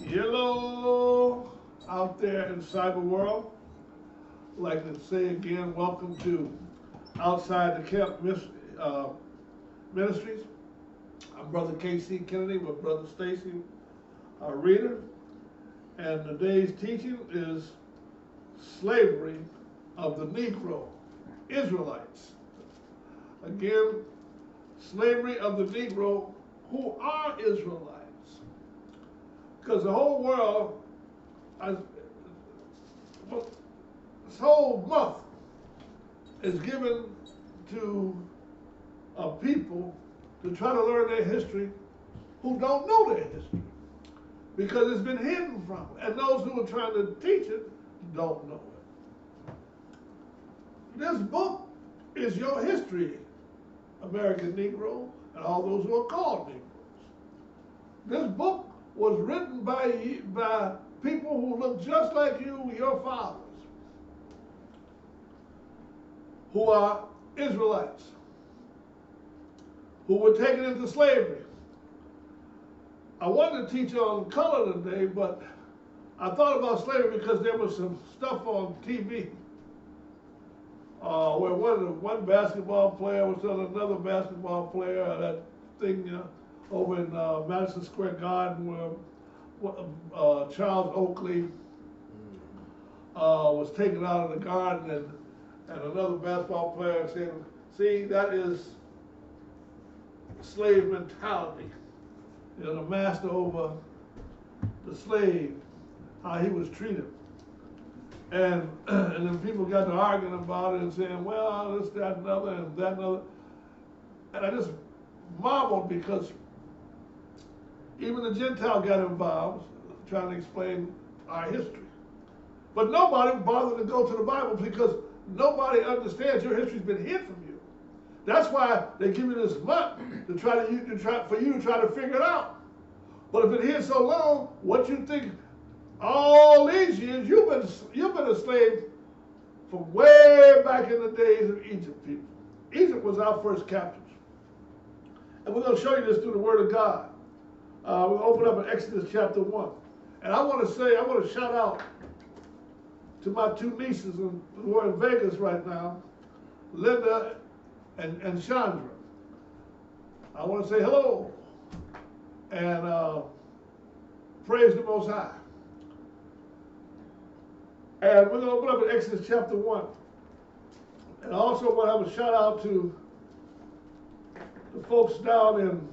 Hello, out there in cyber world. I'd like to say again, welcome to Outside the Camp Ministries. I'm Brother K.C. Kennedy with Brother Stacy, our reader. And today's teaching is slavery of the Negro, Israelites. Again, slavery of the Negro, who are Israelites. Because the whole world, this whole month is given to a people to try to learn their history who don't know their history. Because it's been hidden from them. And those who are trying to teach it don't know it. This book is your history, American Negro, and all those who are called Negroes. This book was written by people who look just like you, your fathers, who are Israelites, who were taken into slavery. I wanted to teach on color today, but I thought about slavery because there was some stuff on TV where one basketball player was telling another basketball player that thing over in Madison Square Garden where Charles Oakley was taken out of the garden, and another basketball player said, see, that is slave mentality. You know, the master over the slave, how he was treated. And then people got to arguing about it and saying, well, this, that, and other, and that, and other. And I just marveled because even the Gentile got involved trying to explain our history. But nobody bothered to go to the Bible because nobody understands your history's been hid from you. That's why they give you this month to for you to try to figure it out. But if it hid so long, what you think all these years you've been a slave from way back in the days of Egypt, people. Egypt was our first captors. And we're going to show you this through the Word of God. We'll open up in Exodus chapter 1. And I want to shout out to my two nieces who are in Vegas right now, Linda and Chandra. I want to say hello and praise the Most High. And we're going to open up in Exodus chapter 1. And I also want to have a shout out to the folks down in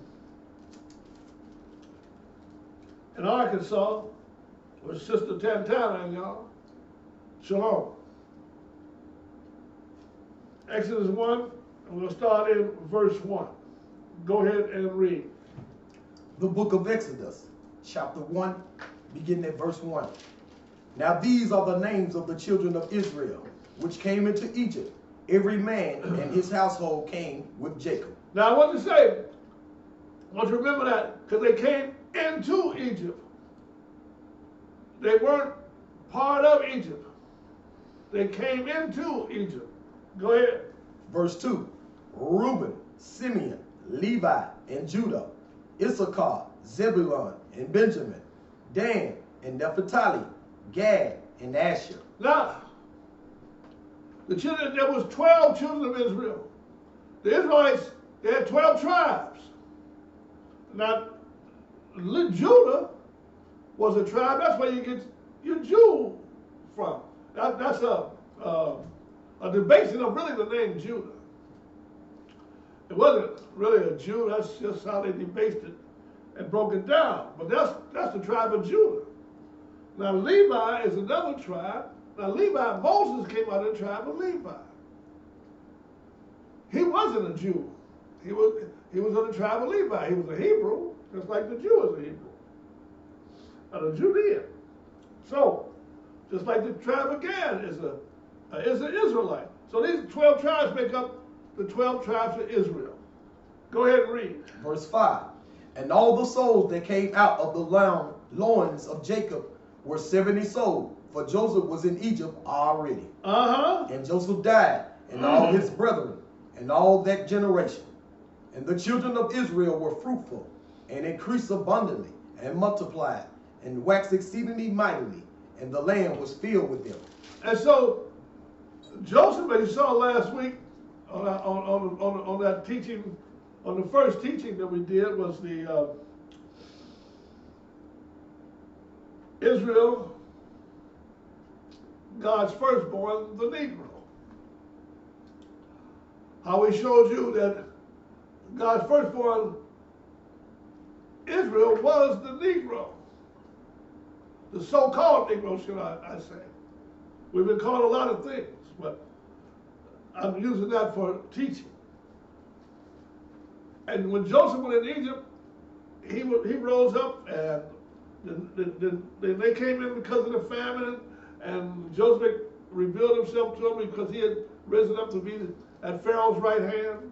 Arkansas with Sister Tantana and y'all. Shalom. Exodus 1, and we'll start in verse 1. Go ahead and read. The book of Exodus, chapter 1, beginning at verse 1. Now these are the names of the children of Israel, which came into Egypt. Every man and his household came with Jacob. Now I want to say, I want you to remember that, because they came into Egypt. They weren't part of Egypt. They came into Egypt. Go ahead. Verse 2. Reuben, Simeon, Levi, and Judah, Issachar, Zebulun, and Benjamin, Dan, and Naphtali, Gad, and Asher. Now, there was 12 children of Israel. The Israelites, they had 12 tribes. Now, Judah was a tribe. That's where you get your Jew from. That's a debasing of really the name Judah. It wasn't really a Jew. That's just how they debased it and broke it down. But that's the tribe of Judah. Now Levi is another tribe. Now Moses came out of the tribe of Levi. He wasn't a Jew. He was of the tribe of Levi. He was a Hebrew, just like the Jew is a Hebrew. A Judean. So, just like the tribe of Gad is an Israelite. So these 12 tribes make up the 12 tribes of Israel. Go ahead and read. Verse 5. And all the souls that came out of the loins of Jacob were 70 souls, for Joseph was in Egypt already. And Joseph died, and all his brethren, and all that generation. And the children of Israel were fruitful, and increased abundantly, and multiplied, and waxed exceedingly mightily, and the land was filled with them. And so Joseph, as you saw last week on that teaching, on the first teaching that we did, was the Israel, God's firstborn, the Negro. How we showed you that God's firstborn, Israel, was the Negro. The so-called Negro, should I say. We've been called a lot of things, but I'm using that for teaching. And when Joseph went in Egypt, he rose up, and then they came in because of the famine, and Joseph revealed himself to them because he had risen up to be at Pharaoh's right hand.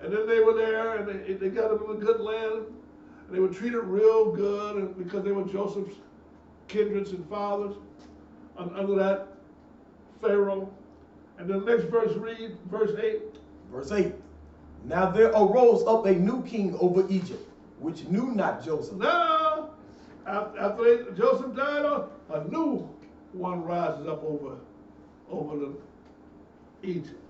And then they were there, and they got them in a good land, and they were treated real good, and because they were Joseph's kindreds and fathers under that Pharaoh. And then the next verse, read verse 8. Verse 8. Now there arose up a new king over Egypt, which knew not Joseph. Now, after Joseph died, a new one rises up over Egypt.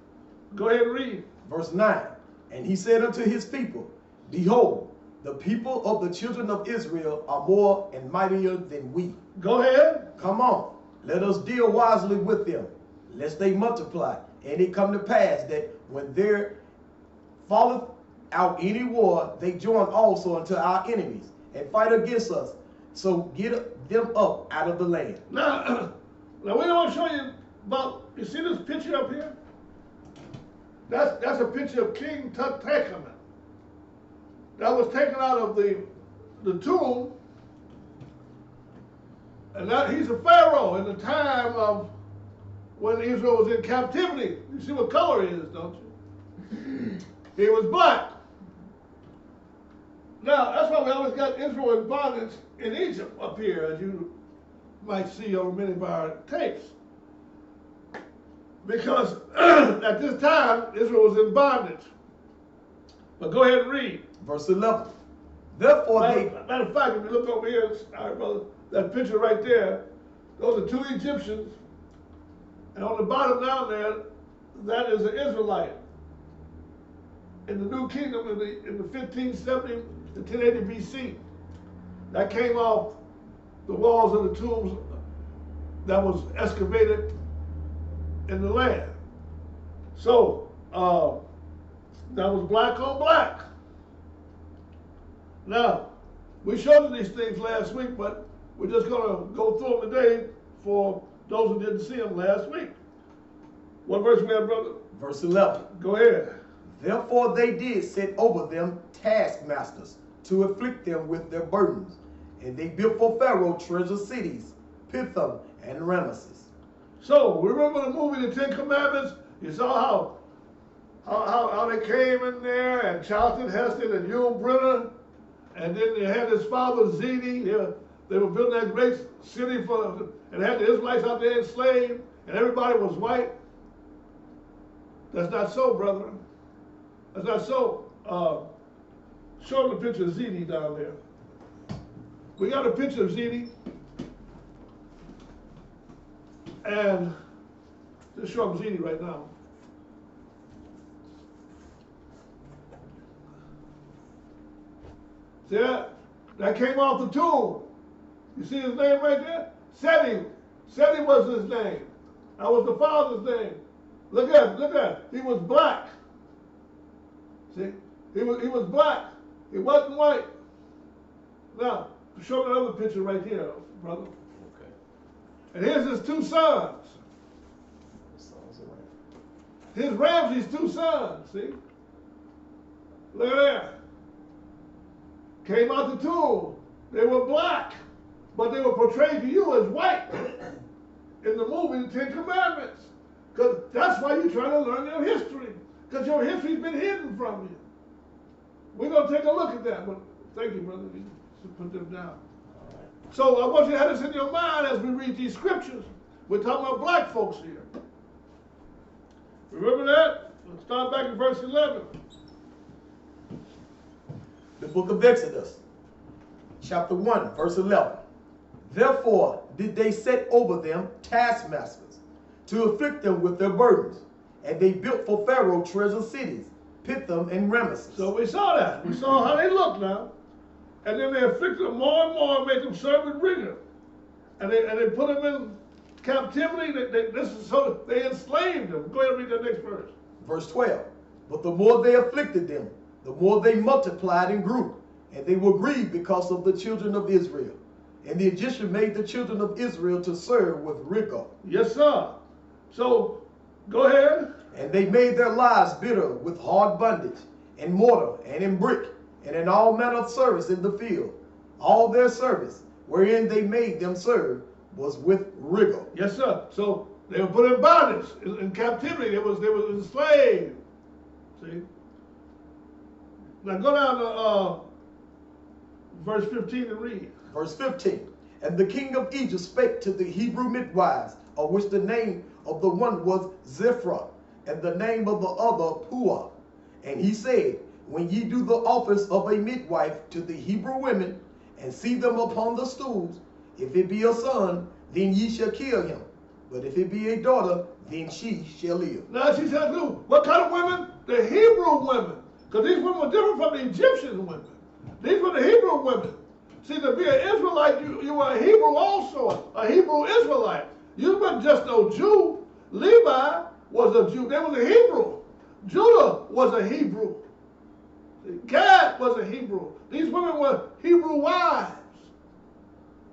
Go ahead and read. Verse 9. And he said unto his people, Behold, the people of the children of Israel are more and mightier than we. Go ahead. Come on, let us deal wisely with them, lest they multiply. And it come to pass that when there falleth out any war, they join also unto our enemies and fight against us. So get them up out of the land. Now we want to show you about, you see this picture up here? That's a picture of King Tutankhamun. That was taken out of the tomb, and that he's a pharaoh in the time of when Israel was in captivity. You see what color he is, don't you? He was black. Now that's why we always got Israel in bondage in Egypt up here, as you might see on many of our tapes. Because at this time, Israel was in bondage. But go ahead and read. Verse 11. Therefore matter of fact, if you look over here, all right, brother, that picture right there, those are two Egyptians. And on the bottom down there, that is an Israelite. In the New Kingdom in the 1570 to 1080 BC. That came off the walls of the tombs that was excavated in the land. So that was black on black. Now, we showed you these things last week, but we're just going to go through them today for those who didn't see them last week. What verse we have, brother? Verse 11. Go ahead. Therefore they did set over them taskmasters to afflict them with their burdens. And they built for Pharaoh treasure cities, Pithom and Ramesses. So, remember the movie The Ten Commandments? You saw how they came in there, and Charlton Heston and Yul Brynner, and then they had his father Zedek. They were building that great city and had the Israelites out there enslaved, and everybody was white. That's not so, brother. That's not so. Show them the picture of Zedek down there. We got a picture of Zedek. And just show them Zedek right now. See that? That came off the tomb. You see his name right there? Seti. Seti was his name. That was the father's name. Look at it. He was black. See? He was black. He wasn't white. Now, show me another picture right here, brother. Okay. And here's his two sons. Here's Ramses' two sons, see? Look at that. Came out the tomb. They were black, but they were portrayed to you as white in the movie The Ten Commandments. Because that's why you're trying to learn your history. Because your history's been hidden from you. We're going to take a look at that. But thank you, brother. You should put them down. So I want you to have this in your mind as we read these scriptures. We're talking about black folks here. Remember that? Let's start back in verse 11. The book of Exodus, chapter 1, verse 11. Therefore did they set over them taskmasters, to afflict them with their burdens. And they built for Pharaoh treasure cities, Pithom and Ramesses. So we saw that. We saw how they looked now. And then they afflicted them more and more and made them serve with rigor. And they put them in captivity. So they enslaved them. Go ahead and read the next verse. Verse 12. But the more they afflicted them, the more they multiplied and grew. And they were grieved because of the children of Israel. And the Egyptian made the children of Israel to serve with rigor. Yes, sir. So, go ahead. And they made their lives bitter with hard bondage, in mortar, and in brick, and in all manner of service in the field. All their service, wherein they made them serve, was with rigor. Yes, sir. So, they were put in bondage, in captivity. They was enslaved. See? Now, go down to verse 15 and read. Verse 15. And the king of Egypt spake to the Hebrew midwives, of which the name of the one was Ziphrah, and the name of the other Puah. And he said, when ye do the office of a midwife to the Hebrew women, and see them upon the stools, if it be a son, then ye shall kill him. But if it be a daughter, then she shall live. Now she said, what kind of women? The Hebrew women. Because these women were different from the Egyptian women. These were the Hebrew women. See, to be an Israelite, you were a Hebrew also, a Hebrew Israelite. You weren't just no Jew. Levi was a Jew. They was a Hebrew. Judah was a Hebrew. Gad was a Hebrew. These women were Hebrew wives.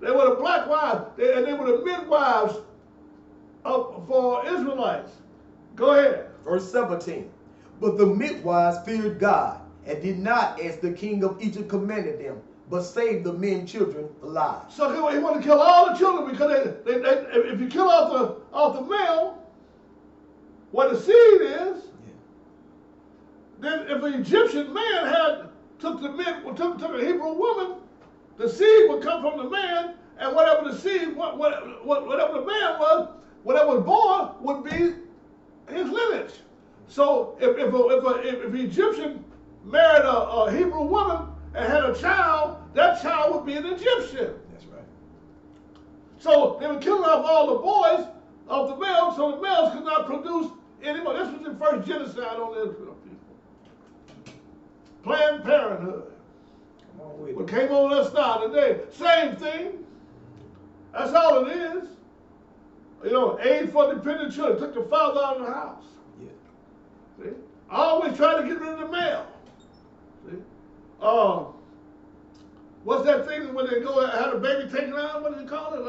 They were the black wives, and they were the midwives for Israelites. Go ahead. Verse 17. But the midwives feared God, and did not as the king of Egypt commanded them, but saved the men children alive. So he wanted to kill all the children, because if you kill off the male, where the seed is, then if an Egyptian man took a Hebrew woman, the seed would come from the man, and whatever the seed, whatever the man was, whatever was born would be his lineage. So if an Egyptian married a Hebrew woman and had a child, that child would be an Egyptian. That's right. So they were killing off all the boys of the males, so the males could not produce anymore. This was the first genocide on Israel people. Planned Parenthood. Come on with What came on us now today? Same thing. That's all it is. You know, aid for dependent children. Took the father out of the house. Yeah. See? Always trying to get rid of the male. See? What's that thing when they go and have a baby taken out? What do they call it?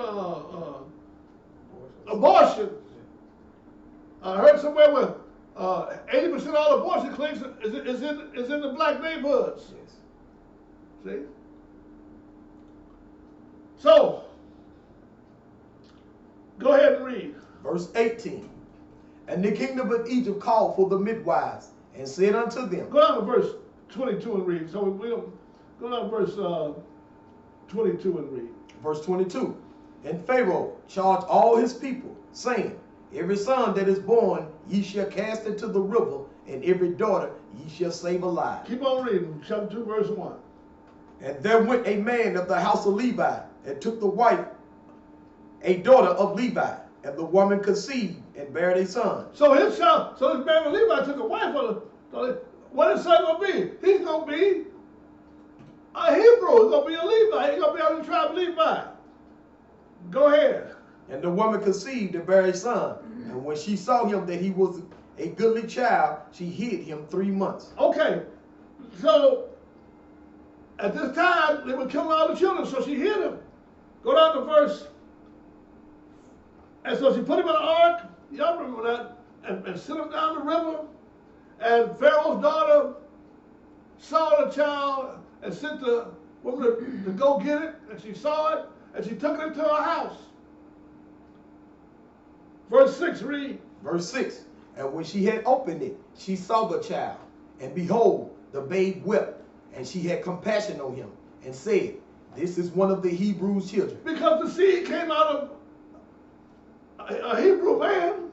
Abortion. I heard somewhere where 80% of all abortion clinics is in the black neighborhoods. Yes. See? So, go ahead and read. Verse 18. And the kingdom of Egypt called for the midwives, and said unto them. Go down to verse 22 and read. So we don't go down to verse 22 and read. Verse 22. And Pharaoh charged all his people, saying, every son that is born ye shall cast into the river, and every daughter ye shall save alive. Keep on reading, chapter 2, verse 1. And there went a man of the house of Levi, and took the wife, a daughter of Levi, and the woman conceived and bare a son. So this man of Levi took a wife of the, what is son going to be? He's going to be a Hebrew. He's going to be a Levi. He's going to be out of the tribe of Levi. Go ahead. And the woman conceived and bare a son. And when she saw him that he was a goodly child, she hid him 3 months. Okay. So, at this time, they were killing all the children, so she hid him. Go down to verse. And so she put him in an ark. Y'all remember that? And sent him down the river. And Pharaoh's daughter saw the child and sent the woman to go get it. And she saw it. And she took it into her house. Verse 6, read. Verse 6. And when she had opened it, she saw the child. And behold, the babe wept. And she had compassion on him, and said, this is one of the Hebrews' children. Because the seed came out of a Hebrew man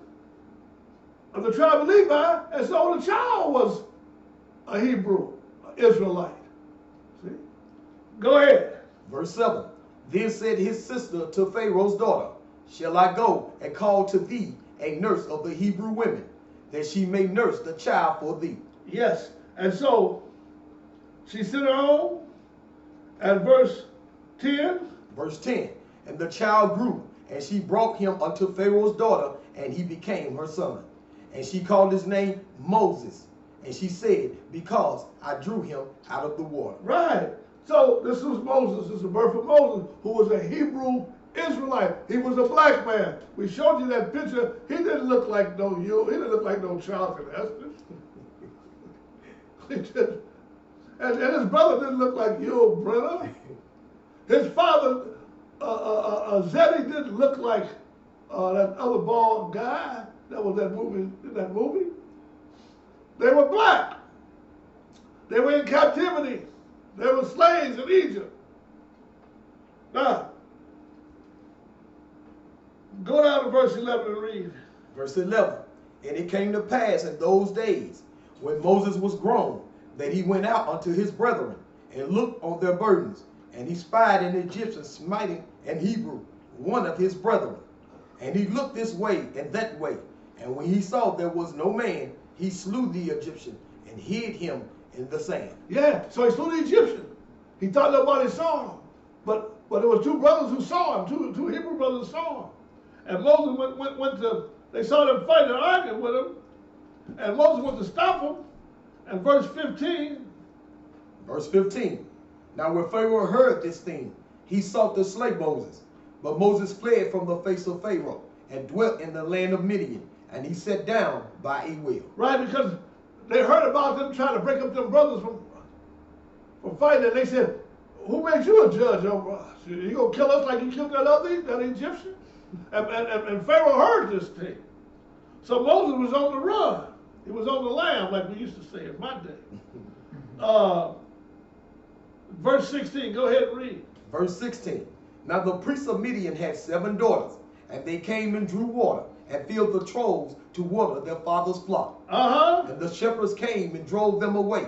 of the tribe of Levi, and so the child was a Hebrew, an Israelite. See? Go ahead. Verse 7. Then said his sister to Pharaoh's daughter, shall I go and call to thee a nurse of the Hebrew women, that she may nurse the child for thee? Yes. And so she sent her home, and verse 10. Verse 10. And the child grew, and she brought him unto Pharaoh's daughter, and he became her son. And she called his name Moses. And she said, because I drew him out of the water. Right. So this was Moses. This is the birth of Moses, who was a Hebrew Israelite. He was a black man. We showed you that picture. He didn't look like no you. He didn't look like no Charlton Heston. And his brother didn't look like Yul Brynner. His father, Zeddy, didn't look like that other bald guy that was in that movie. They were black. They were in captivity. They were slaves in Egypt. Now, go down to verse 11 and read. Verse 11. And it came to pass in those days, when Moses was grown, that he went out unto his brethren, and looked on their burdens. And he spied an Egyptian smiting an Hebrew, one of his brethren. And he looked this way and that way. And when he saw there was no man, he slew the Egyptian and hid him in the sand. Yeah, so he slew the Egyptian. He thought nobody saw him. But there was two brothers who saw him, two Hebrew brothers saw him. And Moses went to, they saw them fighting and arguing with him. And Moses went to stop them. And verse 15. Verse 15. Now when Pharaoh heard this thing, he sought to slay Moses. But Moses fled from the face of Pharaoh and dwelt in the land of Midian. And he sat down by a well. Right, because they heard about them trying to break up them brothers from fighting. And they said, who made you a judge over us? You going to kill us like you killed that Egyptian? And Pharaoh heard this thing. So Moses was on the run. He was on the lam, like we used to say in my day. Verse 16, go ahead and read. Verse 16. Now the priest of Midian had 7 daughters, and they came and drew water, and filled the troughs to water their father's flock. And the shepherds came and drove them away.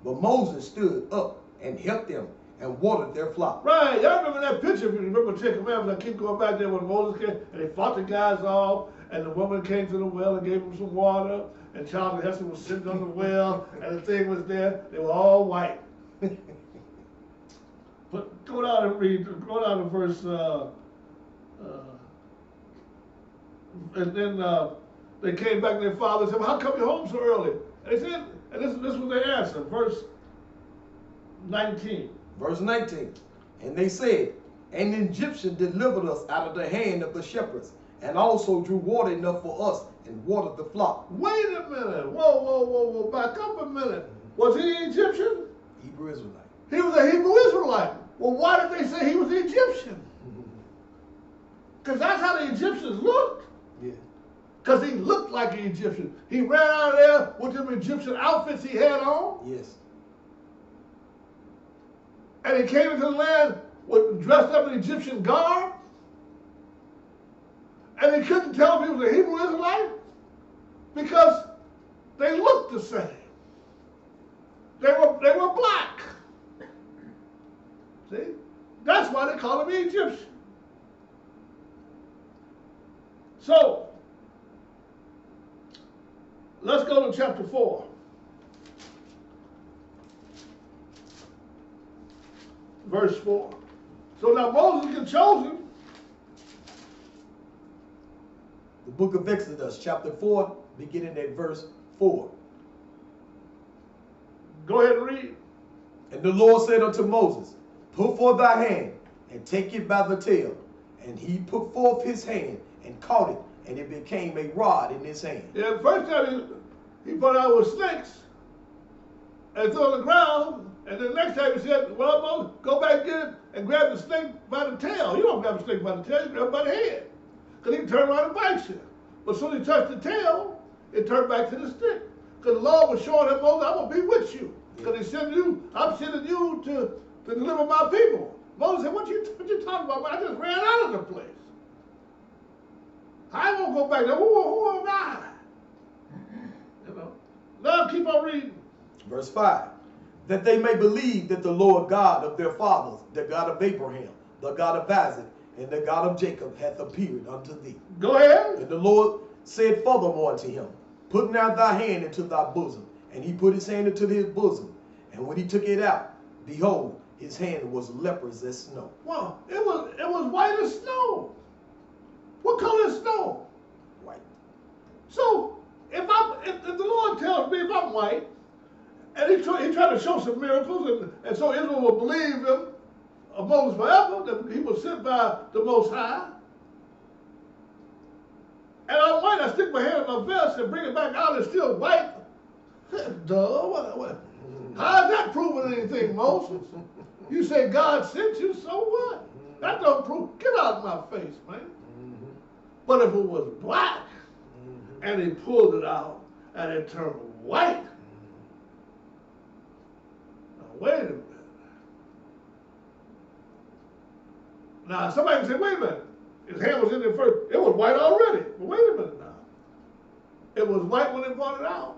But Moses stood up and helped them and watered their flock. Right, y'all remember that picture, if you remember 10 Commandments, I keep going back there when Moses came, and they fought the guys off, and the woman came to the well and gave them some water, and Charlton Heston was sitting on the well, and the thing was there. They were all white. But go down and read, go down to verse, and then they came back to their father and said, well, how come you're home so early? And they said, and this was their answer, verse 19. Verse 19. And they said, an Egyptian delivered us out of the hand of the shepherds, and also drew water enough for us and watered the flock. Wait a minute. Whoa. Back up a minute. Was he an Egyptian? Hebrew Israelite. He was a Hebrew Israelite. Well, why did they say he was an Egyptian? Because that's how the Egyptians looked. Yeah. Because he looked like an Egyptian. He ran out of there with them Egyptian outfits he had on. Yes. And he came into the land dressed up in Egyptian garb. And they couldn't tell if he was a Hebrew Israelite because they looked the same. They were black. See? That's why they call him the Egyptian. So, let's go to chapter 4. Verse 4. So now Moses gets chosen. The book of Exodus, chapter 4, beginning at verse 4. Go ahead and read. And the Lord said unto Moses, put forth thy hand, and take it by the tail. And he put forth his hand, and caught it, and it became a rod in his hand. Yeah, the first time he put out with snakes, and threw it on the ground, and then the next time he said, well, Moses, go back and get it, and grab the snake by the tail. You don't grab the snake by the tail, you grab it by the head. Because he can turn around and bite you. But as soon as he touched the tail, it turned back to the stick. Because the Lord was showing him, Moses, I'm going to be with you. Because he sent you, I'm sending you to deliver my people. Moses said, what you talking about? I just ran out of the place. I won't go back there. Who am I? You know. Now keep on reading. Verse 5. That they may believe that the Lord God of their fathers, the God of Abraham, the God of Isaac, and the God of Jacob hath appeared unto thee. Go ahead. And the Lord said furthermore unto him, put now thy hand into thy bosom. And he put his hand into his bosom. And when he took it out, behold, his hand was leprous as snow. Well, it was white as snow. What color is snow? White. So if the Lord tells me if I'm white, and he tried to show some miracles, and so Israel will believe him of Moses forever, that he was sent by the Most High. And I'm white, I stick my hand in my vest and bring it back out, it's still white. Duh, what? How is that proving anything, Moses? You say God sent you, so what? That don't prove, get out of my face, man. But if it was black, and he pulled it out, and it turned white, now wait a minute. Now somebody can say, wait a minute, his hand was in there first, it was white already. But wait a minute now. It was white when they brought it out.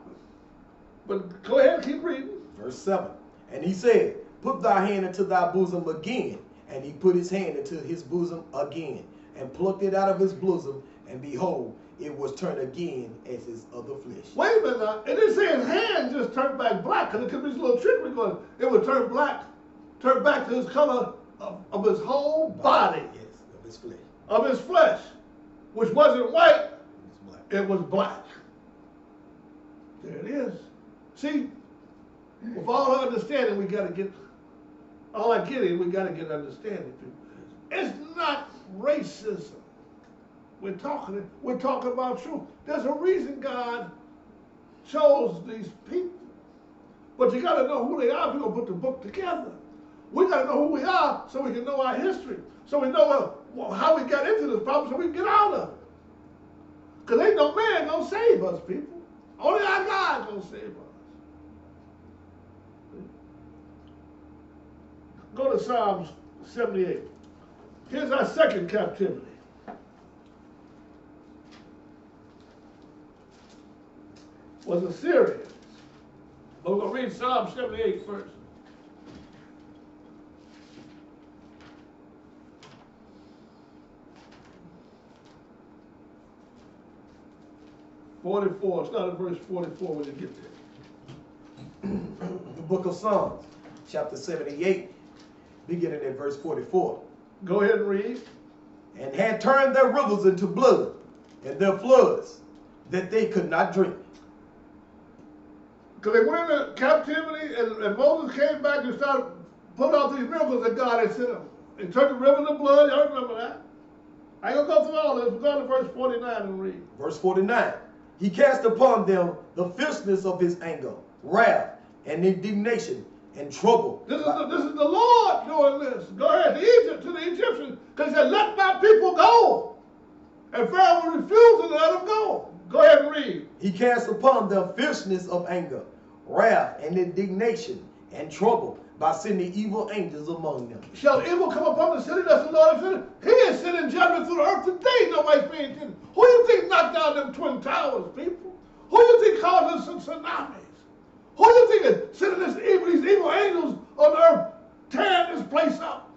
But go ahead, keep reading. Verse 7. And he said, put thy hand into thy bosom again. And he put his hand into his bosom again, and plucked it out of his bosom, and behold, it was turned again as his other flesh. Wait a minute now. It didn't say his hand just turned back black, because it could be this little trickery going. It would turn black, turn back to his color of his whole body. Yes, of his flesh. Of his flesh, which wasn't white, it was black. There it is. See, with all our understanding, we got to get, all I get is we got to get understanding, people. It's not racism. We're talking about truth. There's a reason God chose these people. But you got to know who they are if you're going to put the book together. We got to know who we are so we can know our history. So we know how we got into this problem so we can get out of it. Because ain't no man going to save us, people. Only our God going to save us. Go to Psalms 78. Here's our second captivity. Was Assyrians. But we're going to read Psalm 78 first. Start at verse 44 when you get there. The book of Psalms, chapter 78, beginning at verse 44. Go ahead and read. And had turned their rivers into blood, and their floods, that they could not drink. Because they went into captivity, and Moses came back and started putting out these miracles that God had sent him. He turned the river into blood. Y'all remember that? I ain't going to go through all this. We're going to verse 49 and read. Verse 49. He cast upon them the fierceness of his anger, wrath, and indignation, and trouble. This is the Lord doing this. Go ahead to Egypt, to the Egyptians, because he said, let my people go. And Pharaoh refused to let them go. Go ahead and read. He cast upon them fierceness of anger, wrath, and indignation, and trouble, by sending evil angels among them. Shall evil come upon the city? That's the Lord of city. He is sending judgment through the earth today. Nobody's paying attention. Who do you think knocked down them twin towers, people? Who do you think caused some tsunamis? Who do you think is sending these evil angels on the earth, tearing this place up?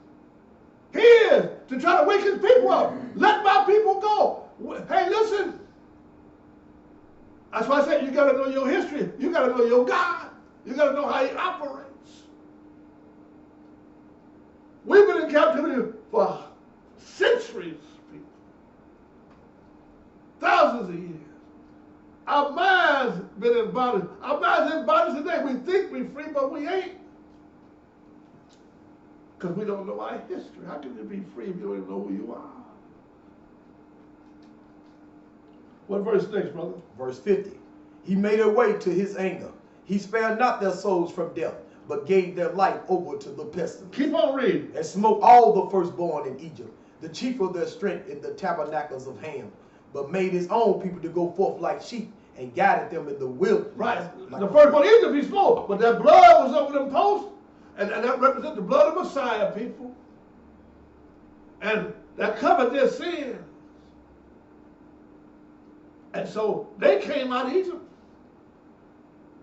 He is, to try to wake his people up. Let my people go. Hey, listen. That's why I said you got to know your history. You got to know your God. You got to know how he operates. We've been in captivity for centuries, people. Thousands of years. Our minds been in bondage. Our minds in bondage today. We think we're free, but we ain't. Because we don't know our history. How can you be free if you don't even know who you are? What verse next, brother? Verse 50. He made a way to his anger. He spared not their souls from death, but gave their life over to the pestilence. Keep on reading. And smote all the firstborn in Egypt, the chief of their strength in the tabernacles of Ham, but made his own people to go forth like sheep, and guided them in the wilderness. Right. Like the firstborn in Egypt he smote, but that blood was over them posts, and that represents the blood of Messiah, people. And that covered their sins. And so they came out of Egypt.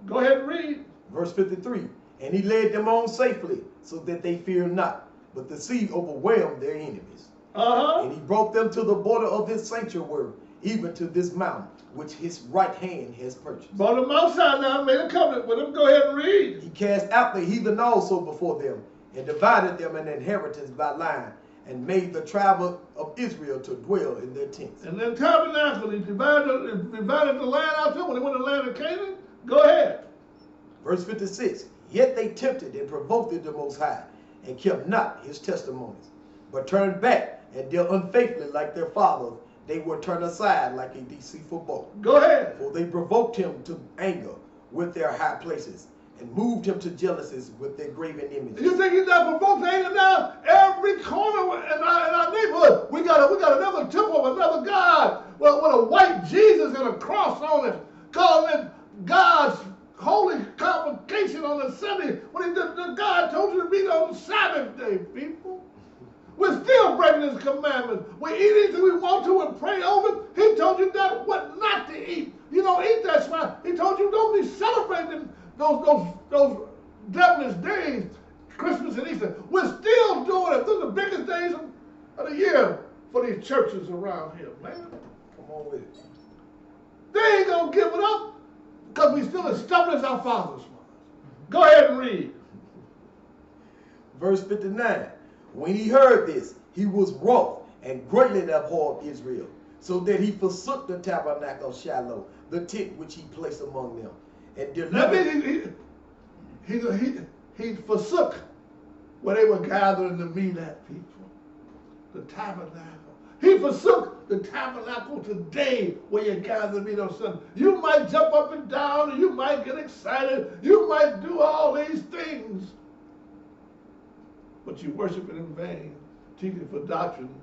Go ahead and read. Verse 53. And he led them on safely, so that they feared not. but the sea overwhelmed their enemies. And he brought them to the border of his sanctuary, even to this mountain, which his right hand has purchased. Brought them outside now, made a covenant with them. Go ahead and read. He cast out the heathen also before them, and divided them an inheritance by line, and made the tribe of Israel to dwell in their tents. And then tabernacle, he divided the land out there when they went to the land of Canaan. Go ahead. Verse 56, yet they tempted and provoked the Most High, and kept not his testimonies, but turned back and dealt unfaithfully like their fathers. They were turned aside like a deceitful bow. Go ahead. For they provoked him to anger with their high places, and moved him to jealousies with their graven images. You think he's not provoked to anger now? Every corner in our neighborhood, we got another temple of another God with a white Jesus and a cross on it, calling it God's holy convocation on the Sunday, when the God told you to meet on the Sabbath day, people. We're still breaking his commandments. We eat anything we want to and pray over it. He told you that what not to eat. You don't eat that swine. He told you don't be celebrating those devilish days, Christmas and Easter. We're still doing it. Those are the biggest days of the year for these churches around here, man. Come on with it. They ain't gonna give it up because we still as stubborn as our fathers was. Go ahead and read. Verse 59. When he heard this, he was wroth and greatly abhorred Israel, so that he forsook the tabernacle of Shiloh, the tent which he placed among them, and delivered. He forsook where they were gathering to meet at, people. The tabernacle. He forsook the tabernacle today where you gather to meet on Sunday. You might jump up and down, and you might get excited. You might do all these things. But you worship it in vain, teaching for doctrine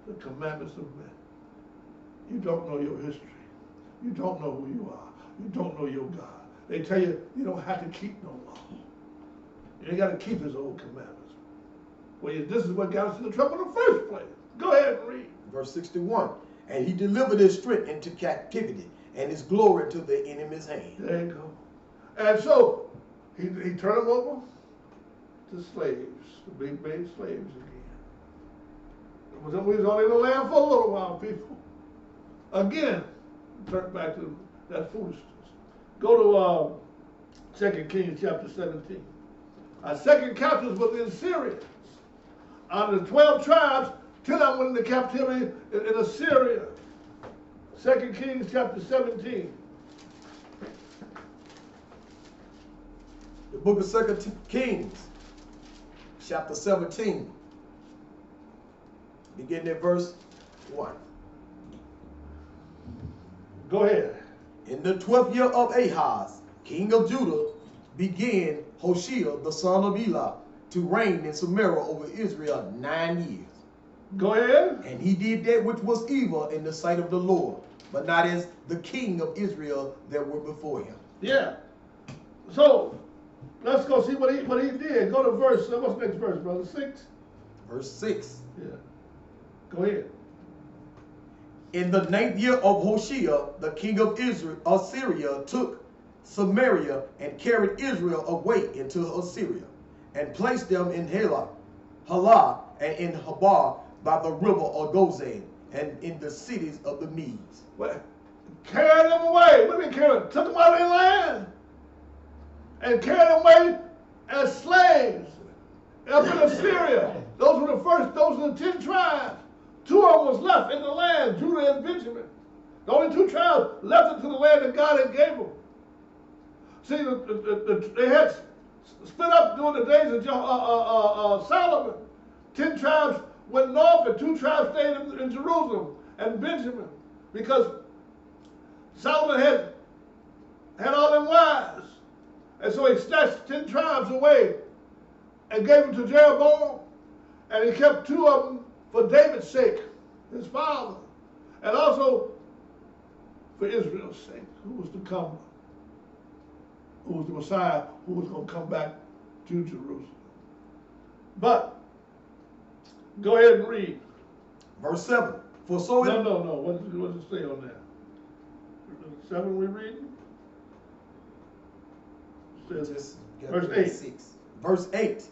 the commandments of men. You don't know your history. You don't know who you are. You don't know your God. They tell you you don't have to keep no law. You ain't got to keep his old commandments. Well, this is what got us into trouble in the first place. Go ahead and read. Verse 61. And he delivered his strength into captivity, and his glory to the enemy's hand. There you go. And so he turned them over to slaves, to be made slaves again. We was only in the land for a little while, people. Again, turn back to that foolishness. Go to 2 Kings chapter 17. Our second captives was the Assyrians. Out of the 12 tribes, 10 of them went into captivity in Assyria. 2 Kings chapter 17. The book of 2 Kings, chapter 17, beginning at verse 1. Go ahead. In the 12th year of Ahaz, king of Judah, began Hoshea, the son of Elah, to reign in Samaria over Israel 9 years. Go ahead. And he did that which was evil in the sight of the Lord, but not as the king of Israel that were before him. Yeah. So let's go see what he did. Go to verse. What's the next verse, brother? 6. Verse 6. Yeah. Go ahead. In the 9th year of Hoshea, the king of Assyria took Samaria and carried Israel away into Assyria, and placed them in Halah, and in Habar by the river of Gozan, and in the cities of the Medes. Well, carried them away. What do you mean carried them? Took them out of their land and carried them away as slaves up in Assyria. Those were the first. Those were the 10 tribes. 2 of them was left in the land, Judah and Benjamin. The only 2 tribes left into the land that God had gave them. See, they had split up during the days of Solomon. 10 tribes went north and 2 tribes stayed in Jerusalem and Benjamin, because Solomon had all them wives. And so he snatched 10 tribes away and gave them to Jeroboam. And he kept 2 of them for David's sake, his father, and also for Israel's sake, who was to come, who was the Messiah, who was going to come back to Jerusalem. But go ahead and read. Verse 7. For so No. What does it say on that? 7 we read? It says, verse 8. 6. Verse 8.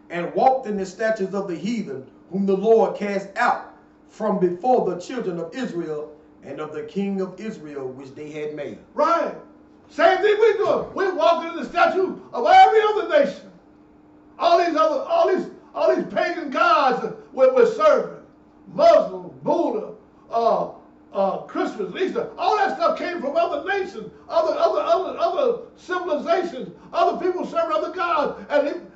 and walked in the statutes of the heathen, whom the Lord cast out from before the children of Israel, and of the king of Israel, which they had made. Right. Same thing we do. We're walking in the statute of every other nation. All these pagan gods we're serving. Muslim, Buddha, Christmas, Easter, all that stuff came from other nations, other civilizations, other people serving other gods.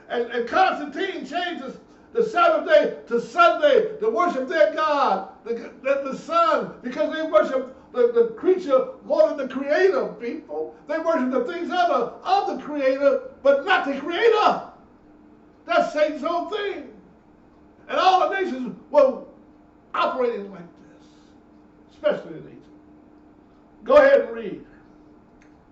And Constantine changes the Sabbath day to Sunday to worship their God, the sun, because they worship the creature more than the creator, people. They worship the things of the creator, but not the creator. That's Satan's whole thing. And all the nations were operating like this, especially in Egypt. Go ahead and read.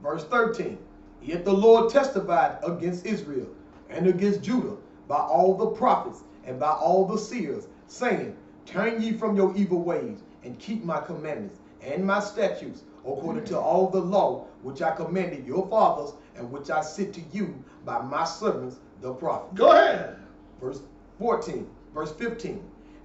Verse 13. Yet the Lord testified against Israel and against Judah by all the prophets and by all the seers, saying, turn ye from your evil ways, and keep my commandments and my statutes, according to all the law which I commanded your fathers, and which I sent to you by my servants the prophets. Go ahead. Verse 15.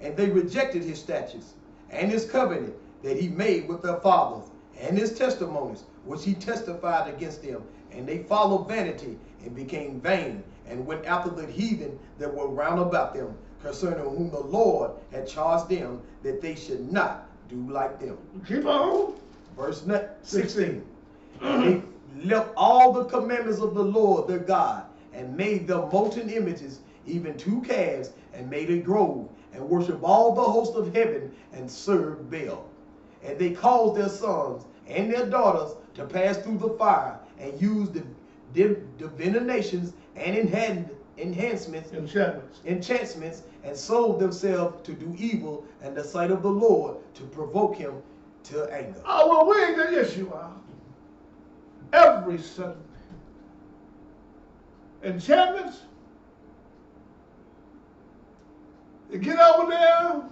And they rejected his statutes and his covenant that he made with their fathers, and his testimonies which he testified against them. And they followed vanity and became vain, and went after the heathen that were round about them, concerning whom the Lord had charged them that they should not do like them. Keep on. Verse 16. And they left all the commandments of the Lord their God, and made them molten images, even 2 calves, and made a grove, and worshiped all the host of heaven, and served Baal. And they caused their sons and their daughters to pass through the fire, and used the divinations and enchantments, and sold themselves to do evil in the sight of the Lord, to provoke him to anger. Oh, well, we ain't the issue. Every Sunday. Enchantments. You get over there,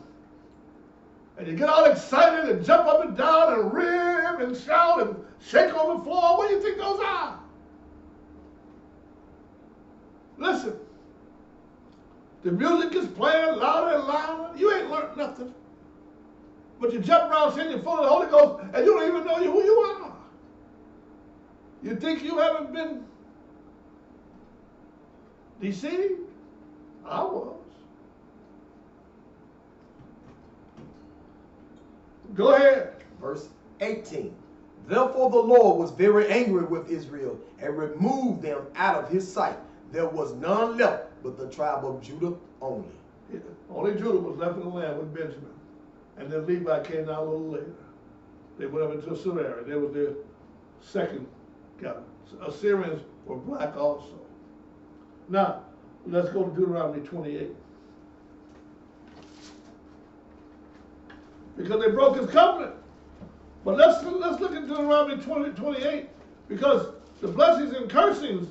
and you get all excited and jump up and down and rib and shout and shake on the floor. What do you think those are? Listen, the music is playing louder and louder. You ain't learned nothing. But you jump around saying you're full of the Holy Ghost, and you don't even know who you are. You think you haven't been deceived? I was. Go ahead. Verse 18. Therefore the Lord was very angry with Israel, and removed them out of his sight. There was none left but the tribe of Judah only. Yeah, only Judah was left in the land with Benjamin. And then Levi came down a little later. They went up into Samaria. They was their second capital. Assyrians were black also. Now, let's go to Deuteronomy 28. Because they broke his covenant. But let's look at Deuteronomy 28, because the blessings and cursings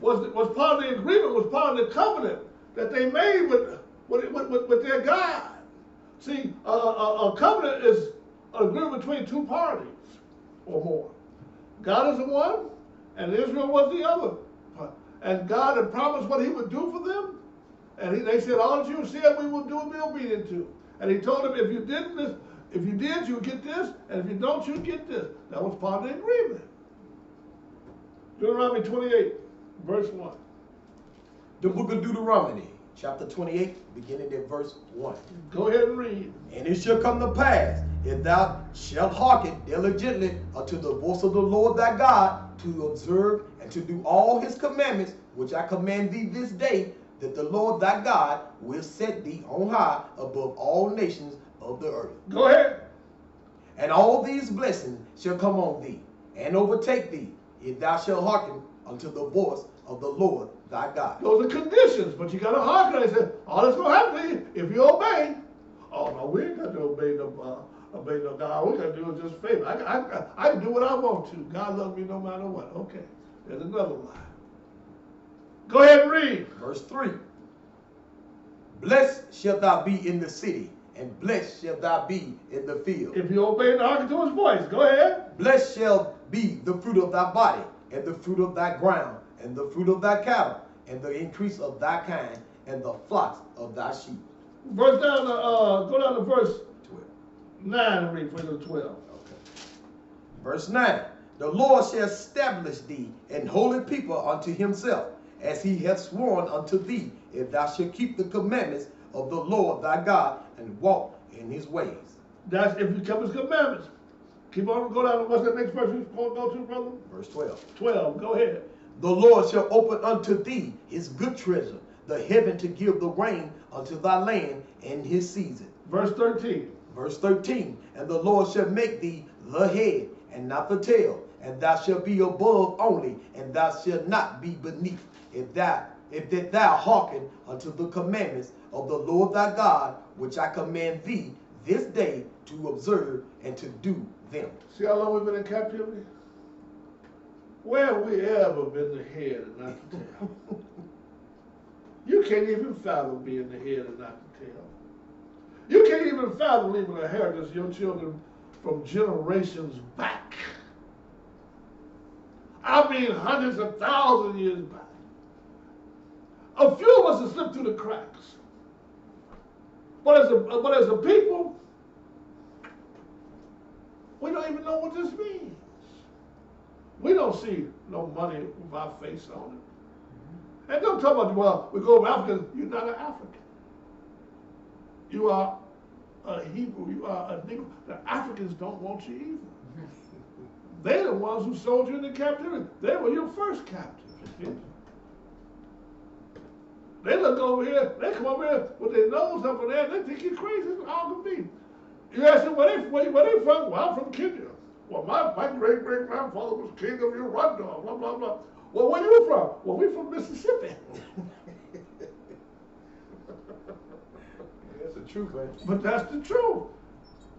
was part of the agreement, was part of the covenant that they made with their God. See, a covenant is an agreement between 2 parties or more. God is the one, and Israel was the other. And God had promised what he would do for them, and they said, all that you said we will do and be obedient to. And he told them, if you did this, if you did, you'll get this, and if you don't, you'll get this. That was part of the agreement. Deuteronomy 28, verse 1. The book of Deuteronomy, chapter 28, beginning at verse 1. Go ahead and read. And it shall come to pass, if thou shalt hearken diligently unto the voice of the Lord thy God, to observe and to do all his commandments, which I command thee this day, that the Lord thy God will set thee on high above all nations of the earth. Go ahead. And all these blessings shall come on thee, and overtake thee, if thou shalt hearken unto the voice of the Lord thy God. Those are conditions, but you got to hearken. They said, all that's going to happen to you if you obey. Oh, no, we ain't got to obey no God. All we got to do is just faith. I can do what I want to. God loves me no matter what. Okay, there's another lie. Go ahead and read. Verse 3. Blessed shalt thou be in the city, and blessed shalt thou be in the field. If you obey and hearken to his voice, go ahead. Blessed shall be the fruit of thy body, and the fruit of thy ground, and the fruit of thy cattle, and the increase of thy kind, and the flocks of thy sheep. Go down to verse 9 and read from 12. Okay. Verse 9. The Lord shall establish thee an holy people unto himself, as he hath sworn unto thee, if thou shalt keep the commandments of the Lord thy God and walk in his ways. That's if you keep his commandments. Keep on, go down to what's the next verse you going to go to, brother? Verse 12. 12, go ahead. The Lord shall open unto thee his good treasure, the heaven to give the rain unto thy land in his season. Verse 13. Verse 13. And the Lord shall make thee the head and not the tail, and thou shalt be above only, and thou shalt not be beneath, if that thou hearken unto the commandments of the Lord thy God, which I command thee this day to observe and to do them. See how long we've been in captivity? Where have we ever been the head and not the tail? You can't even fathom being the head and not the tail. You can't even fathom leaving a inheritance to your children from generations back. I mean hundreds of thousands of years back. A few of us have slipped through the cracks. But as a people, we don't even know what this means. We don't see no money with our face on it. And don't talk about, well, we go over Africans. You're not an African. You are a Hebrew. You are a Negro. The Africans don't want you either. They're the ones who sold you into captivity. They were your first captives. They look over here, they come over here with their nose up in there, and they think you're crazy. It's all can be. You ask them, where they from? Well, I'm from Kenya. Well, my great-great-grandfather was king of Rwanda, blah, blah, blah. Well, where you from? Well, we from Mississippi. That's the truth, man. But that's the truth.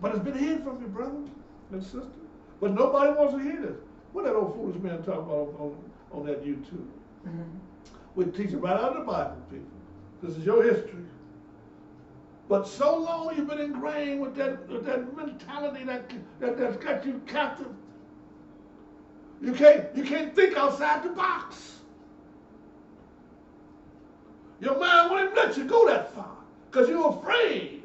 But it's been hid from you, brother and sister. But nobody wants to hear this. What that old foolish man talk about on that YouTube? We teach it right out of the Bible, people. This is your history. But so long you've been ingrained with that mentality that's got you captive. You can't think outside the box. Your mind won't even let you go that far because you're afraid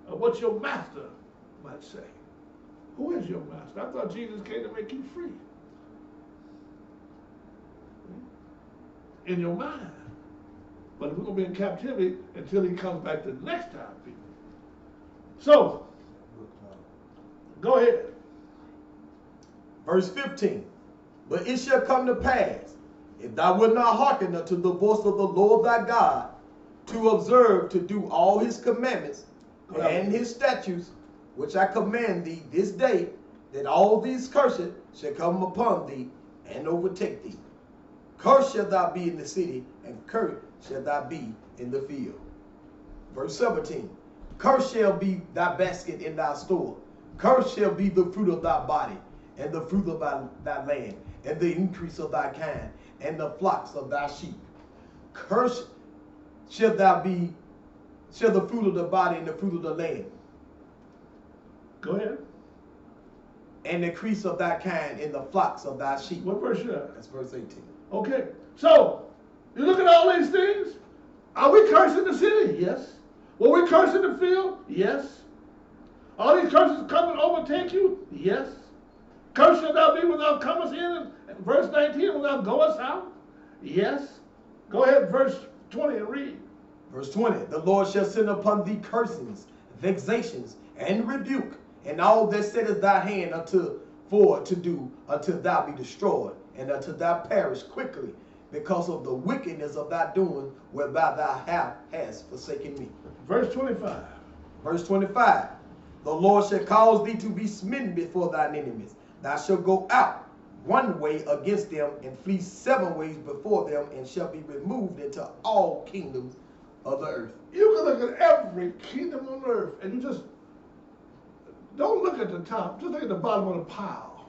of what your master might say. Who is your master? I thought Jesus came to make you free. In your mind. But we're going to be in captivity until he comes back the next time, people. So, go ahead. Verse 15. But it shall come to pass, if thou wilt not hearken unto the voice of the Lord thy God, to observe to do all his commandments and his statutes, which I command thee this day, that all these curses shall come upon thee and overtake thee. Cursed shalt thou be in the city, and cursed shalt thou be in the field. Verse 17. Cursed shall be thy basket in thy store. Cursed shall be the fruit of thy body, and the fruit of thy land, and the increase of thy kind, and the flocks of thy sheep. Cursed shall the fruit of the body and the fruit of the land. Go ahead. And the increase of thy kind, and the flocks of thy sheep. What verse is that? That's verse 18. Okay, so you look at all these things. Are we cursing the city? Yes. Will we curse in the field? Yes. All these curses come and overtake you? Yes. Cursed shall thou be when thou comest in, and verse 19, when thou goest out? Yes. Go ahead, verse 20 and read. Verse 20, the Lord shall send upon thee cursings, vexations, and rebuke, and all that setteth thy hand to do, until thou be destroyed, and until thou perish quickly, because of the wickedness of thy doing, whereby thou hast forsaken me. Verse 25. Verse 25, the Lord shall cause thee to be smitten before thine enemies. Thou shalt go out one way against them, and flee 7 ways before them, and shall be removed into all kingdoms of the earth. You can look at every kingdom on earth, and you just don't look at the top, just look at the bottom of the pile,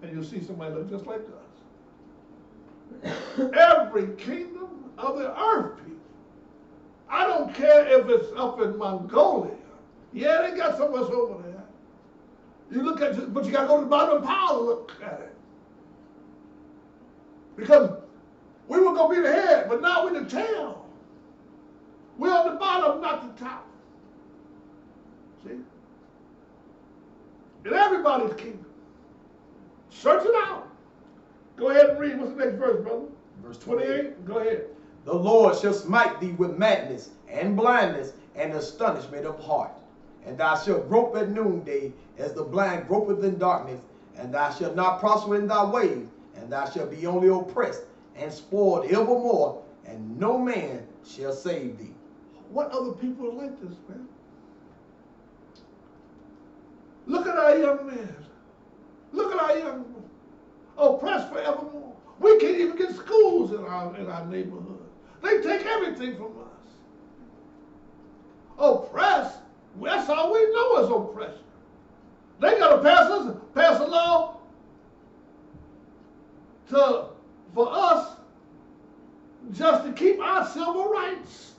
and you'll see somebody look just like us. Every kingdom of the earth, people. I don't care if it's up in Mongolia. Yeah, they got some of us over there. You look at it, but you got to go to the bottom of the pile to look at it. Because we were going to be the head, but now we're the tail. We're on the bottom, not the top. See? In everybody's kingdom. Search it out. Go ahead and read. What's the next verse, brother? Verse 28. Go ahead. The Lord shall smite thee with madness and blindness and astonishment of heart. And thou shalt grope at noonday as the blind gropeth in darkness. And thou shalt not prosper in thy ways. And thou shalt be only oppressed and spoiled evermore. And no man shall save thee. What other people are like this, man? Look at our young men. Look at our young men. Oppressed forevermore. We can't even get schools in our neighborhood. They take everything from us. Oppressed? That's all we know is oppression. They got to pass a law for us just to keep our civil rights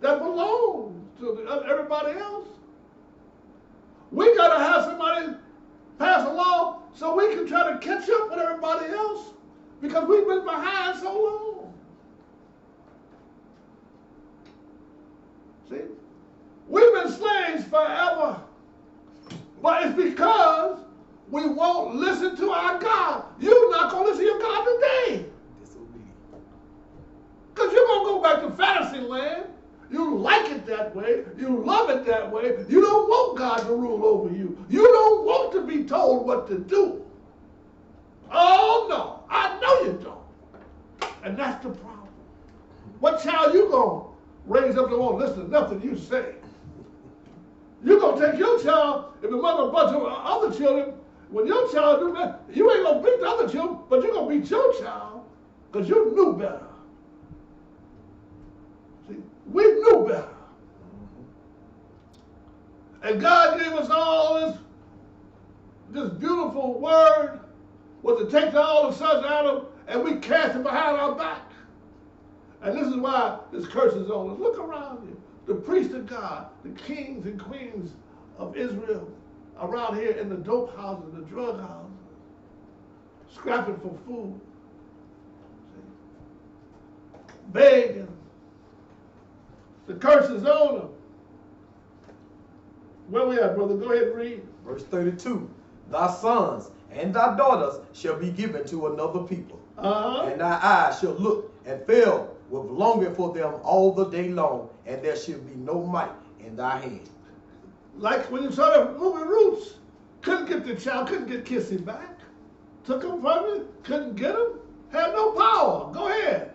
that belong to everybody else. We got to have somebody pass a law so we can try to catch up with everybody else because we've been behind so long. See? We've been slaves forever. But it's because we won't listen to our God. You're not going to listen to your God today. Because you're going to go back to fantasy land. You like it that way. You love it that way. You don't want God to rule over you. You don't want to be told what to do. Oh, no. I know you don't. And that's the problem. What child you going to raise up to won't listen to nothing you say? You're going to take your child, if the mother a bunch of other children, when your child do that, you ain't going to beat the other children, but you're going to beat your child because you knew better. See, we knew better. And God gave us all this beautiful word was to take all the sons of Adam and we cast it behind our back. And this is why this curse is on us. Look around you. The priests of God, the kings and queens of Israel around here in the dope houses, the drug houses, scrapping for food. See? Begging. The curse is on them. Where we at, brother? Go ahead and read. Verse 32. Thy sons and thy daughters shall be given to another people. And thy eyes shall look and fail with longing for them all the day long, and there shall be no might in thy hand. Like when you saw the movie Roots, couldn't get the child, couldn't get Kissy back. Took him from it, couldn't get him, had no power. Go ahead.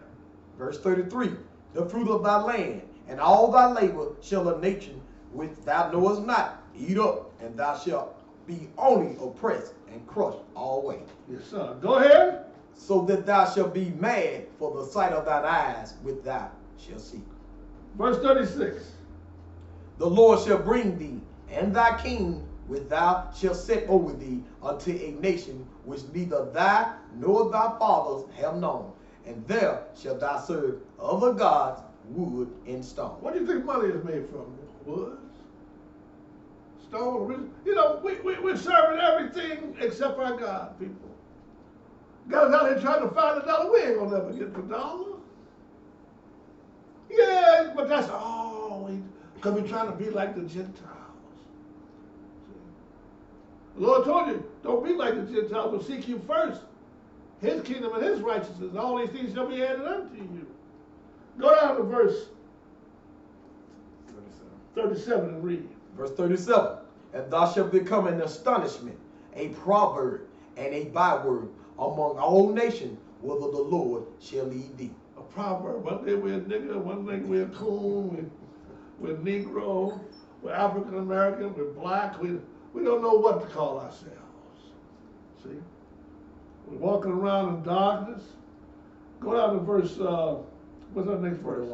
Verse 33. The fruit of thy land and all thy labor shall a nation which thou knowest not eat up, and thou shalt be only oppressed and crushed always. Yes, sir. Go ahead. So that thou shalt be mad for the sight of thine eyes which thou shalt see. Verse 36. The Lord shall bring thee and thy king which thou shalt set over thee unto a nation which neither thou nor thy fathers have known, and there shalt thou serve other gods, wood and stone. What do you think money is made from? Wood, stone. You know, we're serving everything except our God, people. Got us out here trying to find $1. We ain't gonna never get the dollar. Yeah, but that's all because we're trying to be like the Gentiles. See? The Lord told you, don't be like the Gentiles, but seek you first his kingdom and his righteousness. All these things shall be added unto you. Go down to verse 37 and read. Verse 37. And thou shalt become an astonishment, a proverb, and a byword among all nations, whither the Lord shall lead thee. A proverb. One day we're a nigger, one day we're a coon, we're Negro, we're African American, we're black. We don't know what to call ourselves. See? We're walking around in darkness. Go down to verse, what's our next verse?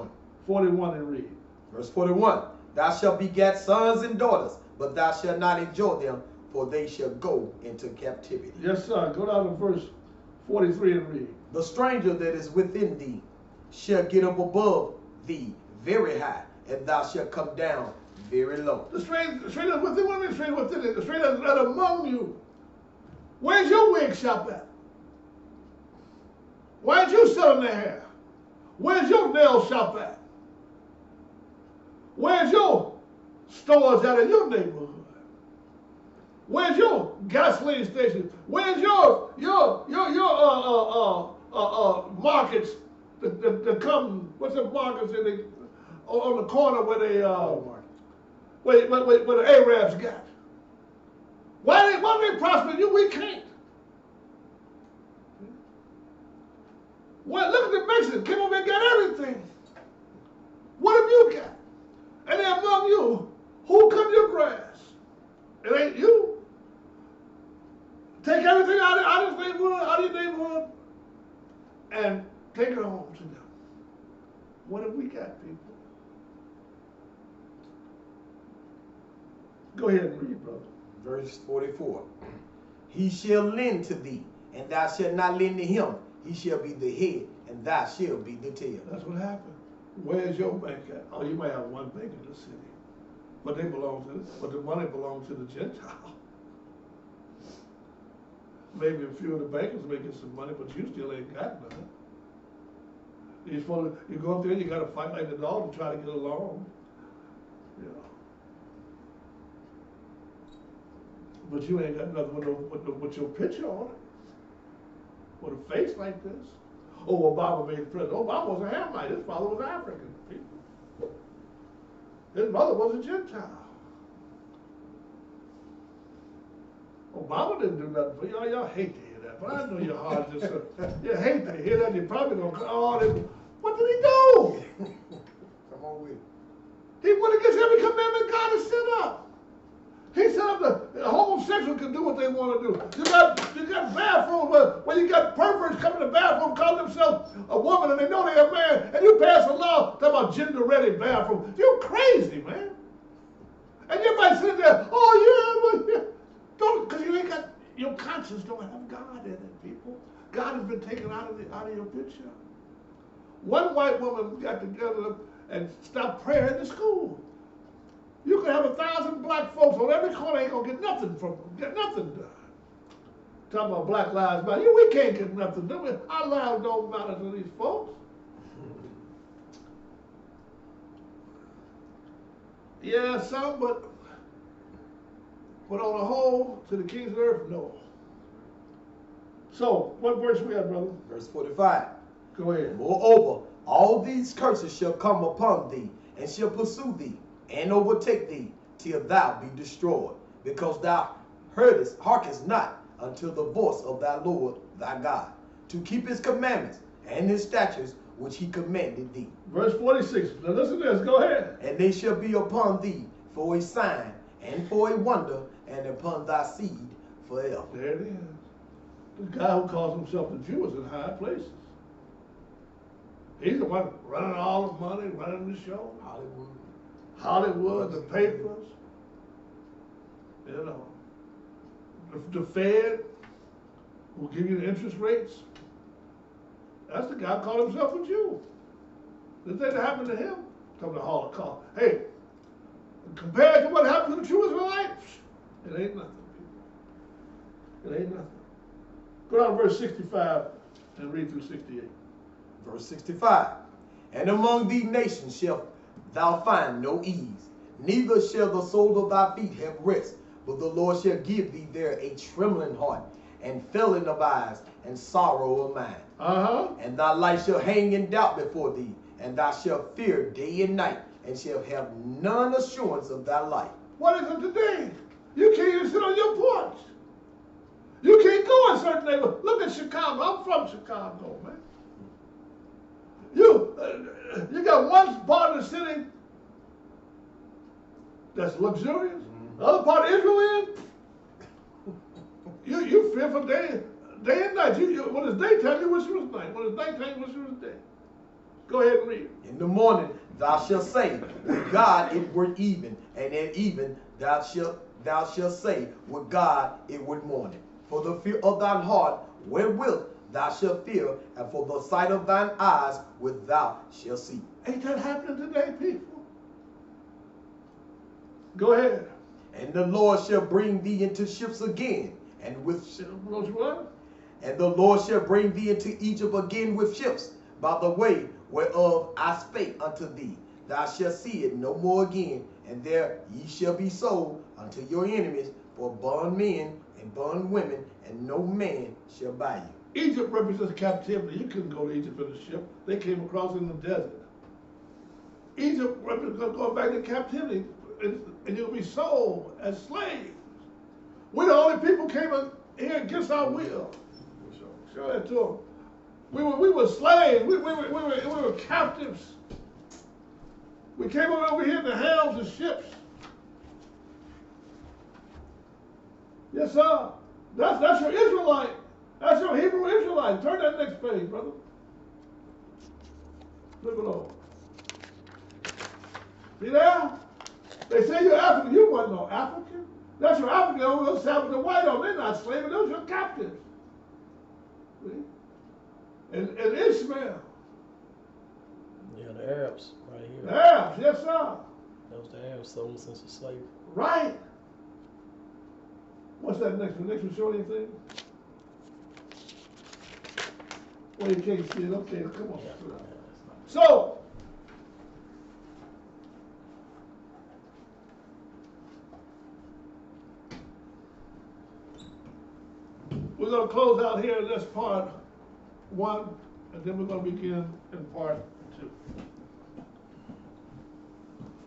41 and read. Verse 41. Thou shalt beget sons and daughters, but thou shalt not enjoy them, for they shall go into captivity. Yes, sir. Go down to verse 43 and read. The stranger that is within thee shall get up above thee very high, and thou shalt come down very low. The stranger within, what do you mean stranger within it? The stranger that among you. Where's your wig shop at? Why ain't you selling their hair? Where's your nail shop at? Where's your stores at in your neighborhood? Where's your gasoline station? Where's your markets that come? What's the markets in the, on the corner where they where the Arabs got? Why they prosper? You we can't. Well, look at the Mexicans. Came over and got everything. What have you got? And then among you, who cut your grass? It ain't you. Take everything out of your neighborhood, and take it home to them. What have we got, people? Go ahead and read, brother. Verse 44. He shall lend to thee, and thou shalt not lend to him. He shall be the head, and thou shalt be the tail. That's what happened. Where's your bank at? Oh, you might have one bank in the city, but the money belongs to the Gentile. Maybe a few of the bankers making some money, but you still ain't got nothing. You go up there, you got to fight like the dog to try to get along. You know. But you ain't got nothing with your picture on it. With a face like this. Oh, Obama made the president. Obama was a Hamite. His father was African. His mother was a Gentile. Obama didn't do nothing for y'all. Y'all hate to hear that, but I know your heart just you hate to hear that. You're probably gonna what did he do? Come on with it. He went against every commandment God has set up. He set up the homosexual can do what they want to do. You got bathrooms where you got perverts coming to the bathroom calling themselves a woman and they know they're a man, and you pass a law talking about gender-ready bathroom. You're crazy, man. And you might sit there, oh yeah, don't, because you ain't got, your conscience don't have God in it, people. God has been taken out of your picture. One white woman got together and stopped prayer in the school. You can have 1,000 black folks on every corner, ain't gonna get nothing done. Talking about Black Lives Matter. We can't get nothing done. Our lives don't matter to these folks. Yeah, some, but on the whole, to the kings of the earth, no. So, what verse we have, brother? Verse 45. Go ahead. Moreover, all these curses shall come upon thee, and shall pursue thee, and overtake thee, till thou be destroyed, because thou hearkenest not unto the voice of thy Lord thy God, to keep his commandments and his statutes which he commanded thee. Verse 46. Now listen to this. Go ahead. And they shall be upon thee for a sign and for a wonder, and upon thy seed forever. There it is. The guy who calls himself a Jew is in high places. He's the one running all the money, running the show. Hollywood, the papers. You know. The Fed will give you the interest rates. That's the guy who called himself a Jew. The thing that happened to him, come to the Holocaust. Hey, compared to what happened to the true Israelites, it ain't nothing, people. It ain't nothing. Go down to verse 65 and read through 68. Verse 65. And among these nations shalt thou find no ease, neither shall the sole of thy feet have rest, but the Lord shall give thee there a trembling heart, and failing of eyes, and sorrow of mind. And thy life shall hang in doubt before thee, and thou shalt fear day and night, and shalt have none assurance of thy life. What is it today? You can't even sit on your porch. You can't go in certain neighborhoods. Look at Chicago. I'm from Chicago, man. You got one part of the city that's luxurious. The other part of Israel you fear for day and night. When it's daytime, you wish it was night. When it's nighttime, you wish it was day. Go ahead and read. In the morning thou shalt say, with God it were even, and at even thou shalt say, with God it were morning. For the fear of thine heart wherewith thou shalt fear, and for the sight of thine eyes which thou shalt see. Ain't that happening today, people? Go ahead. And the Lord shall bring thee into ships again, and what? And the Lord shall bring thee into Egypt again with ships, by the way whereof I spake unto thee. Thou shalt see it no more again, and there ye shall be sold unto your enemies for bondmen and bondwomen, and no man shall buy you. Egypt represents captivity. You couldn't go to Egypt in a ship. They came across in the desert. Egypt represents going back to captivity, and you'll be sold as slaves. We're the only people came here against our will. Show that to them. We were slaves. We were captives. We came over here in the helms of ships. Yes, sir. That's your Israelite. That's your Hebrew Israelite. Turn that next page, brother. Look at all. See there? They say you're African. You wasn't no African. That's your African. Those Sabbath the white on. They're not slaves. Those are your captives. See? And Ishmael. Yeah, the Arabs right here. The Arabs, yes, sir. That was the Arabs sold us into slavery. Right. What's that next one? Next one show anything? Well, you can't see it up there. Come on. Yeah. So, we're going to close out here in this part 1, and then we're going to begin in part 2.